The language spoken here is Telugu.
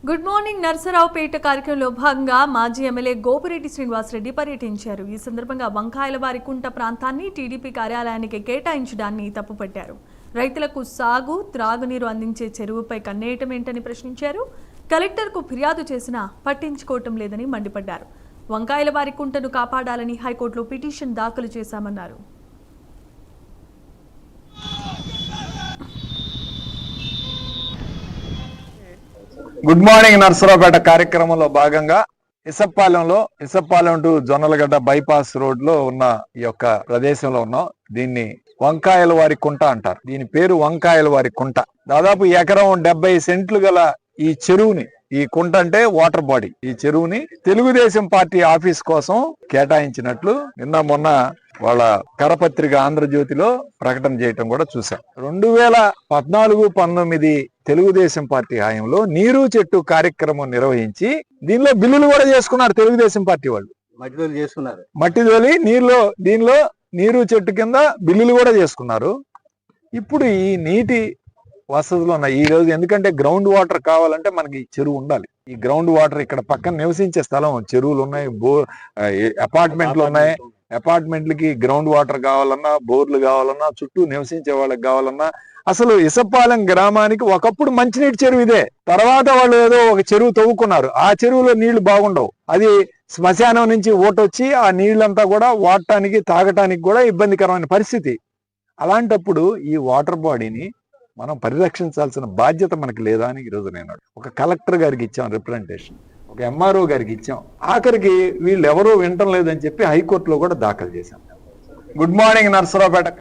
గుడ్ మార్నింగ్ నర్సరావుపేట కార్యక్రమంలో భాగంగా మాజీ ఎమ్మెల్యే గోపిరెడ్డి శ్రీనివాసరెడ్డి పర్యటించారు. ఈ సందర్భంగా వంకాయలవారి కుంట ప్రాంతాన్ని టీడీపీ కార్యాలయానికి కేటాయించడాన్ని తప్పుపట్టారు. రైతులకు సాగు, త్రాగునీరు అందించే చెరువుపై కన్నేయటమేంటని ప్రశ్నించారు. కలెక్టర్కు ఫిర్యాదు చేసినా పట్టించుకోవటం లేదని మండిపడ్డారు. వంకాయలవారి కుంటను కాపాడాలని హైకోర్టులో పిటిషన్ దాఖలు చేశామన్నారు. గుడ్ మార్నింగ్ నర్సరావుపేట కార్యక్రమంలో భాగంగా ఇసప్పాలెం టు జొన్నలగడ్డ బైపాస్ రోడ్ లో ఉన్న ఈ యొక్క ప్రదేశంలో ఉన్నాం. దీన్ని వంకాయలవారి కుంట అంటారు. దీని పేరు వంకాయలవారి కుంట. దాదాపు ఎకరం 70 సెంట్లు గల ఈ చెరువుని, ఈ కుంట అంటే వాటర్ బాడీ, ఈ చెరువుని తెలుగుదేశం పార్టీ ఆఫీస్ కోసం కేటాయించినట్లు నిన్న మొన్న వాళ్ళ కరపత్రిక ఆంధ్రజ్యోతిలో ప్రకటన చేయటం కూడా చూసాం. 2014-19 తెలుగుదేశం పార్టీ హయాంలో నీరు చెట్టు కార్యక్రమం నిర్వహించి దీనిలో బిల్లులు కూడా చేసుకున్నారు. తెలుగుదేశం పార్టీ వాళ్ళు మట్టి తోలి దీనిలో నీరు చెట్టు కింద బిల్లులు కూడా చేసుకున్నారు. ఇప్పుడు ఈ నీటి వసతులు ఉన్నాయి. ఈ రోజు ఎందుకంటే గ్రౌండ్ వాటర్ కావాలంటే మనకి చెరువు ఉండాలి. ఈ గ్రౌండ్ వాటర్ ఇక్కడ పక్కన నివసించే స్థలం, చెరువులు ఉన్నాయి, అపార్ట్మెంట్లు ఉన్నాయి. అపార్ట్మెంట్లకి గ్రౌండ్ వాటర్ కావాలన్నా, బోర్లు కావాలన్నా, చుట్టూ నివసించే వాళ్ళకి కావాలన్నా, అసలు ఇసప్పాలెం గ్రామానికి ఒకప్పుడు మంచినీటి చెరువు ఇదే. తర్వాత వాళ్ళు ఏదో ఒక చెరువు తవ్వుకున్నారు. ఆ చెరువులో నీళ్లు బాగుండవు. అది శ్మశానం నుంచి ఓటొచ్చి ఆ నీళ్ళంతా కూడా వాడటానికి, తాగటానికి కూడా ఇబ్బందికరమైన పరిస్థితి. అలాంటప్పుడు ఈ వాటర్ బాడీని మనం పరిరక్షించాల్సిన బాధ్యత మనకి లేదా అని ఈరోజు నేను ఒక కలెక్టర్ గారికి ఇచ్చాం రిప్రజెంటేషన్, ఒక ఎంఆర్ఓ గారికి ఇచ్చాం. ఆఖరికి వీళ్ళు ఎవరూ వినటం లేదని చెప్పి హైకోర్టులో కూడా దాఖలు చేశాం. Good morning Narasaraopet